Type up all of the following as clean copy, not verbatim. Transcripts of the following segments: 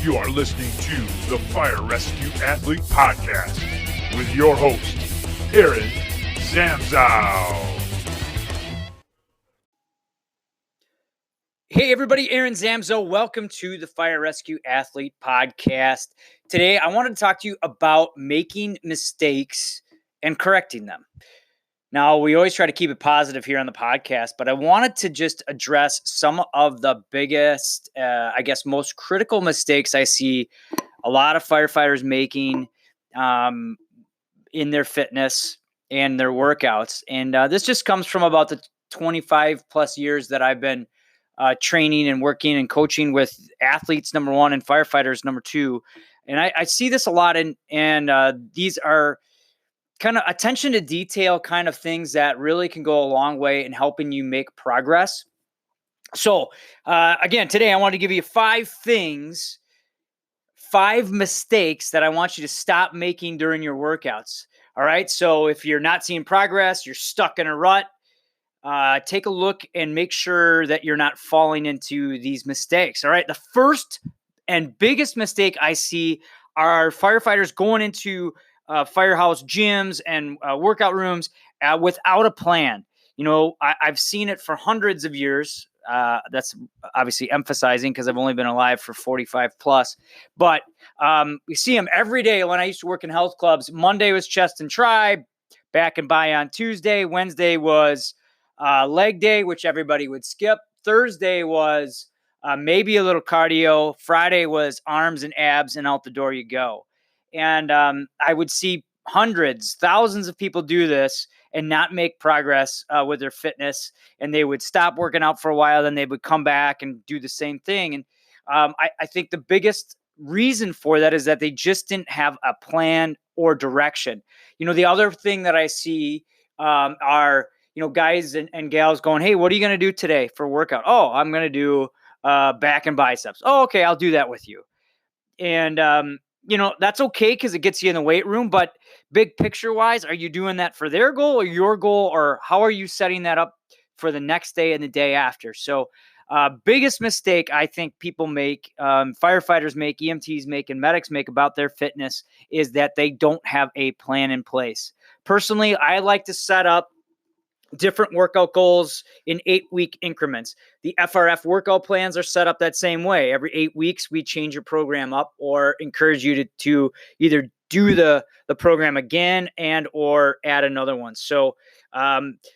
You are listening to the Fire Rescue Athlete Podcast with your host, Aaron Zamzow. Hey everybody, Aaron Zamzow. Welcome to the Fire Rescue Athlete Podcast. Today, I wanted to talk to you about making mistakes and correcting them. Now, we always try to keep it positive here on the podcast, but I wanted to just address some of the biggest, most critical mistakes I see a lot of firefighters making in their fitness and their workouts. And this just comes from about the 25 plus years that I've been training and working and coaching with athletes, number one, and firefighters, number two. And I see this a lot. And these are kind of attention to detail kind of things that really can go a long way in helping you make progress. So again, today I want to give you five mistakes that I want you to stop making during your workouts. All right. So if you're not seeing progress, you're stuck in a rut, take a look and make sure that you're not falling into these mistakes. All right. The first and biggest mistake I see are firefighters going into firehouse gyms and workout rooms without a plan. You know, I've seen it for hundreds of years. That's obviously emphasizing because I've only been alive for 45 plus. But we see them every day. When I used to work in health clubs, Monday was chest and tri, back and by on Tuesday. Wednesday was leg day, which everybody would skip. Thursday was maybe a little cardio. Friday was arms and abs, and out the door you go. And I would see hundreds, thousands of people do this and not make progress with their fitness. And they would stop working out for a while, then they would come back and do the same thing. And I think the biggest reason for that is that they just didn't have a plan or direction. You know, the other thing that I see are, you know, guys and gals going, hey, what are you going to do today for workout? Oh, I'm going to do back and biceps. Oh, okay, I'll do that with you. And, you know, that's okay because it gets you in the weight room. But big picture wise, are you doing that for their goal or your goal? Or how are you setting that up for the next day and the day after? So biggest mistake I think people make, firefighters make, EMTs make, and medics make about their fitness is that they don't have a plan in place. Personally, I like to set up different workout goals in 8-week increments. The FRF workout plans are set up that same way. Every 8 weeks, we change your program up or encourage you to either do the program again and or add another one. So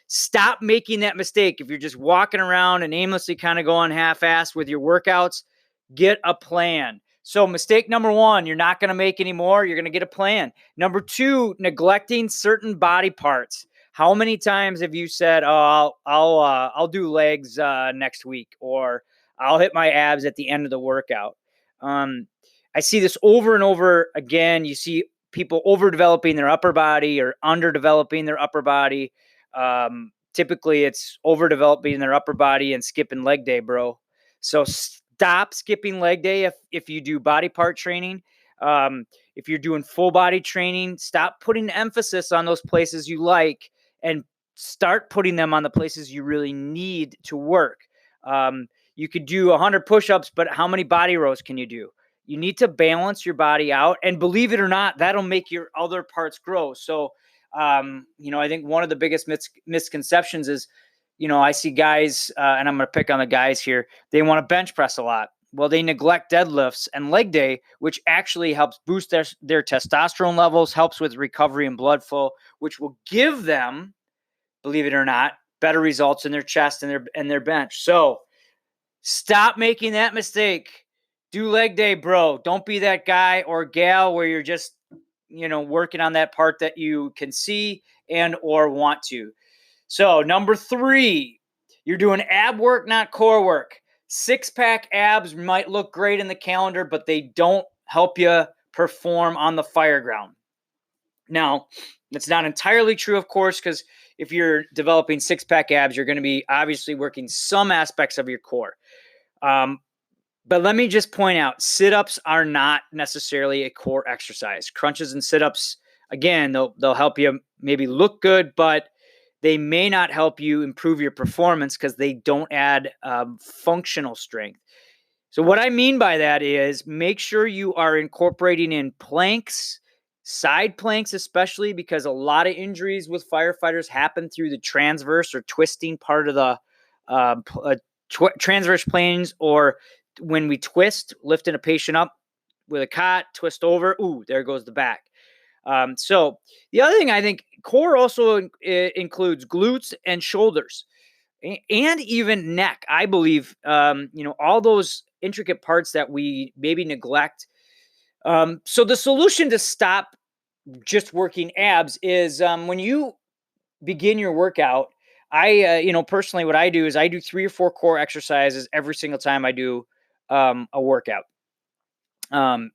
stop making that mistake. If you're just walking around and aimlessly kind of going half-assed with your workouts, get a plan. So mistake number one, you're not going to make any more. You're going to get a plan. Number two, neglecting certain body parts. How many times have you said, "Oh, I'll do legs next week," or "I'll hit my abs at the end of the workout"? I see this over and over again. You see people overdeveloping their upper body or underdeveloping their upper body. Typically, it's overdeveloping their upper body and skipping leg day, bro. So stop skipping leg day if you do body part training. If you're doing full body training, stop putting emphasis on those places you like and start putting them on the places you really need to work. You could do 100 push-ups, but how many body rows can you do? You need to balance your body out, and believe it or not, that'll make your other parts grow. So, you know, I think one of the biggest misconceptions is, you know, I see guys, and I'm going to pick on the guys here, they want to bench press a lot. Well, they neglect deadlifts and leg day, which actually helps boost their testosterone levels, helps with recovery and blood flow, which will give them, believe it or not, better results in their chest and their bench. So stop making that mistake. Do leg day, bro. Don't be that guy or gal where you're just, you know, working on that part that you can see and or want to. So number three, you're doing ab work, not core work. 6-pack abs might look great in the calendar, but they don't help you perform on the fire ground. Now, that's not entirely true, of course, because if you're developing 6-pack abs, you're going to be obviously working some aspects of your core. But let me just point out, sit-ups are not necessarily a core exercise. Crunches and sit-ups, again, they'll help you maybe look good, but they may not help you improve your performance because they don't add functional strength. So what I mean by that is make sure you are incorporating in planks, side planks, especially because a lot of injuries with firefighters happen through the transverse or twisting part of the transverse planes, or when we twist, lifting a patient up with a cot, twist over. Ooh, there goes the back. So the other thing I think core also includes glutes and shoulders and even neck. I believe, all those intricate parts that we maybe neglect. So the solution to stop just working abs is when you begin your workout. Personally, what I do is I do 3 or 4 core exercises every single time I do a workout.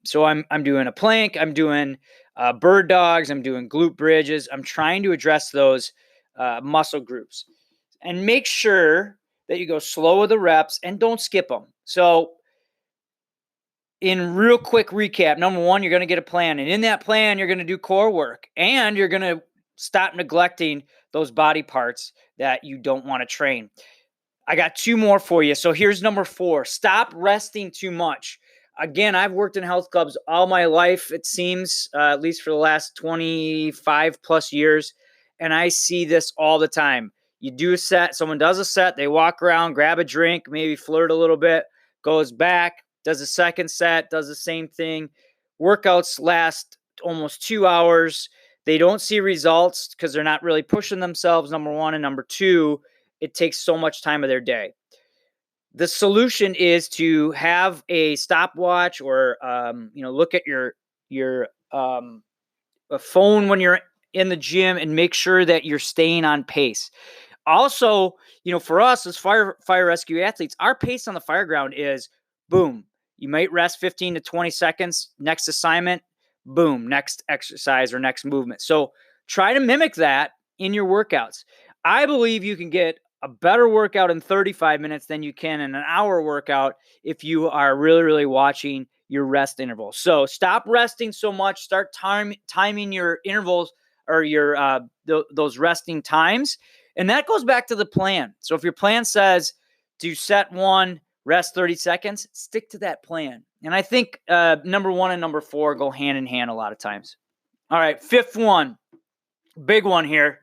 So I'm doing a plank, I'm doing bird dogs, I'm doing glute bridges. I'm trying to address those muscle groups and make sure that you go slow with the reps and don't skip them. So, in real quick recap, number one, you're going to get a plan. And in that plan, you're going to do core work and you're going to stop neglecting those body parts that you don't want to train. I got 2 more for you. So here's number 4. Stop resting too much. Again, I've worked in health clubs all my life, it seems, at least for the last 25 plus years. And I see this all the time. You do a set, someone does a set, they walk around, grab a drink, maybe flirt a little bit, goes back, does a second set, does the same thing. Workouts last almost 2 hours. They don't see results because they're not really pushing themselves, number one. And number two, it takes so much time of their day. The solution is to have a stopwatch or, look at your a phone when you're in the gym and make sure that you're staying on pace. Also, for us as fire rescue athletes, our pace on the fire ground is boom. You might rest 15 to 20 seconds. Next assignment, boom, next exercise or next movement. So try to mimic that in your workouts. I believe you can get a better workout in 35 minutes than you can in an hour workout if you are really, really watching your rest intervals. So stop resting so much. Start timing your intervals or your those resting times. And that goes back to the plan. So if your plan says do set 1, rest 30 seconds, stick to that plan. And I think number 1 and number 4 go hand in hand a lot of times. All right, 5th one, big one here.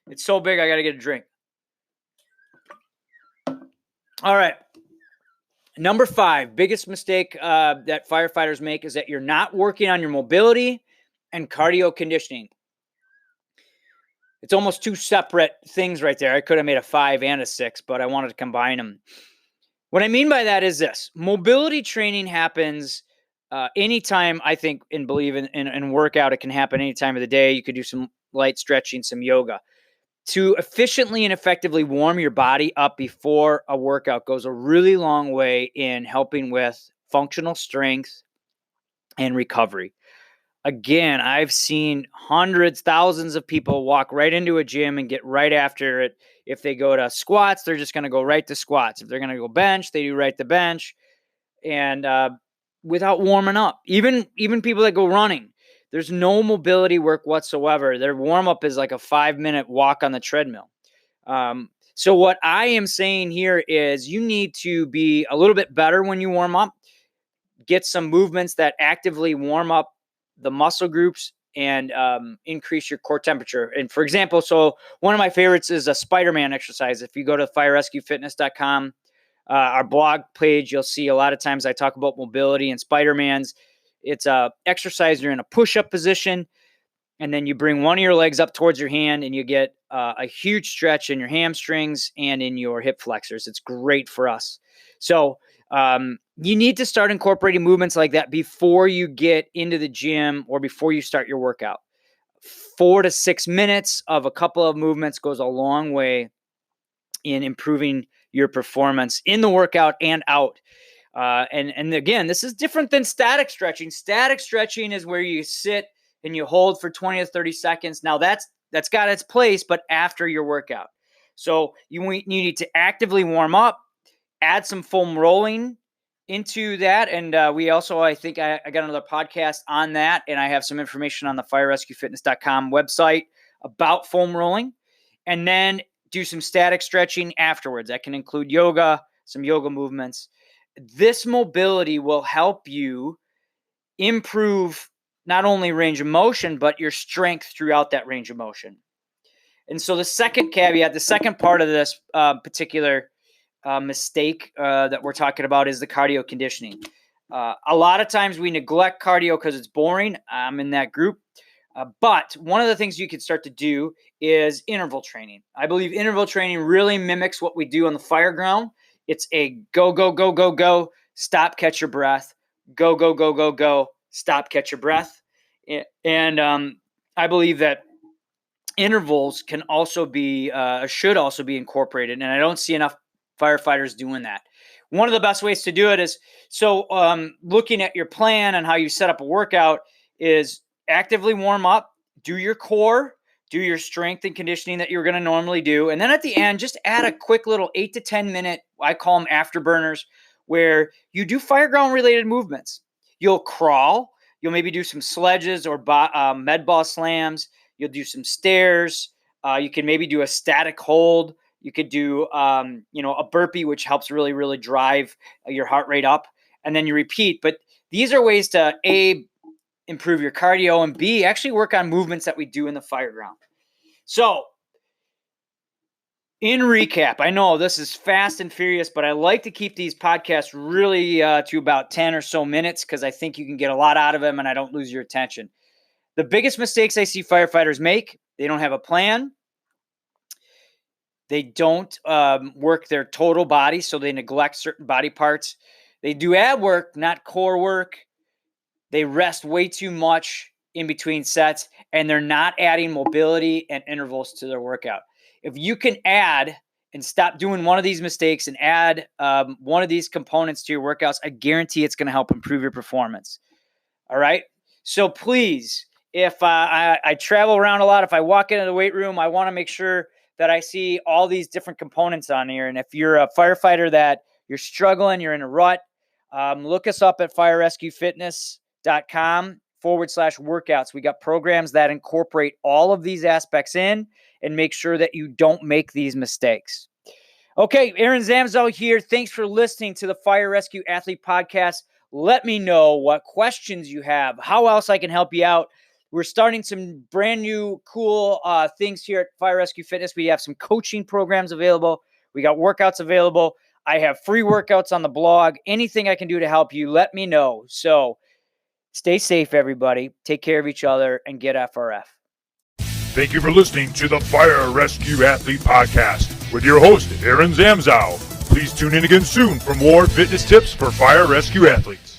It's so big, I got to get a drink. All right. Number 5, biggest mistake that firefighters make is that you're not working on your mobility and cardio conditioning. It's almost 2 separate things right there. I could have made a 5 and a 6, but I wanted to combine them. What I mean by that is this. Mobility training happens anytime, I think, and believe in workout. It can happen any time of the day. You could do some light stretching, some yoga. To efficiently and effectively warm your body up before a workout goes a really long way in helping with functional strength and recovery. Again, I've seen hundreds, thousands of people walk right into a gym and get right after it. If they go to squats, they're just going to go right to squats. If they're going to go bench, they do right to bench, and without warming up. Even people that go running, there's no mobility work whatsoever. Their warm up is like a 5-minute walk on the treadmill. So what I am saying here is you need to be a little bit better when you warm up. Get some movements that actively warm up the muscle groups and increase your core temperature. And for example, so one of my favorites is a Spider-Man exercise. If you go to firerescuefitness.com, our blog page, you'll see a lot of times I talk about mobility and Spider-Man's. It's a exercise. You're in a push-up position, and then you bring one of your legs up towards your hand, and you get a huge stretch in your hamstrings and in your hip flexors. It's great for us. So you need to start incorporating movements like that before you get into the gym or before you start your workout. 4 to 6 minutes of a couple of movements goes a long way in improving your performance in the workout and out. And again, this is different than static stretching. Static stretching is where you sit and you hold for 20 to 30 seconds. Now that's got its place, but after your workout. So you need to actively warm up, add some foam rolling into that. And we also, I think I got another podcast on that, and I have some information on the firerescuefitness.com website about foam rolling. And then do some static stretching afterwards. That can include yoga, some yoga movements. this mobility will help you improve not only range of motion, but your strength throughout that range of motion. And so the second caveat, the second part of this particular mistake that we're talking about is the cardio conditioning. A lot of times we neglect cardio because it's boring. I'm in that group. But one of the things you can start to do is interval training. I believe interval training really mimics what we do on the fire ground. It's a go, go, go, go, go, stop, catch your breath, go, go, go, go, go, stop, catch your breath. And I believe that intervals can also be, should also be incorporated. And I don't see enough firefighters doing that. One of the best ways to do it is, looking at your plan and how you set up a workout is actively warm up, do your core, do your strength and conditioning that you're going to normally do. And then at the end, just add a quick little 8 to 10 minute, I call them afterburners, where you do fireground related movements. You'll crawl, you'll maybe do some sledges or med ball slams. You'll do some stairs. You can maybe do a static hold. You could do, a burpee, which helps really, really drive your heart rate up. And then you repeat. But these are ways to, A, improve your cardio, and B, actually work on movements that we do in the fire ground. So in recap, I know this is fast and furious, but I like to keep these podcasts really to about 10 or so minutes because I think you can get a lot out of them and I don't lose your attention. The biggest mistakes I see firefighters make, they don't have a plan. They don't work their total body, so they neglect certain body parts. They do ab work, not core work. They rest way too much in between sets, and they're not adding mobility and intervals to their workout. If you can add and stop doing one of these mistakes and add one of these components to your workouts, I guarantee it's going to help improve your performance. All right? So please, if I travel around a lot, if I walk into the weight room, I want to make sure that I see all these different components on here. And if you're a firefighter that you're struggling, you're in a rut, look us up at firerescuefitness.com/workouts. We got programs that incorporate all of these aspects in and make sure that you don't make these mistakes. Okay, Aaron Zamzow here. Thanks for listening to the Fire Rescue Athlete Podcast. Let me know what questions you have, how else I can help you out. We're starting some brand new cool things here at Fire Rescue Fitness. We have some coaching programs available. We got workouts available. I have free workouts on the blog. Anything I can do to help you, let me know. So stay safe, everybody. Take care of each other and get FRF. Thank you for listening to the Fire Rescue Athlete Podcast with your host, Aaron Zamzow. Please tune in again soon for more fitness tips for fire rescue athletes.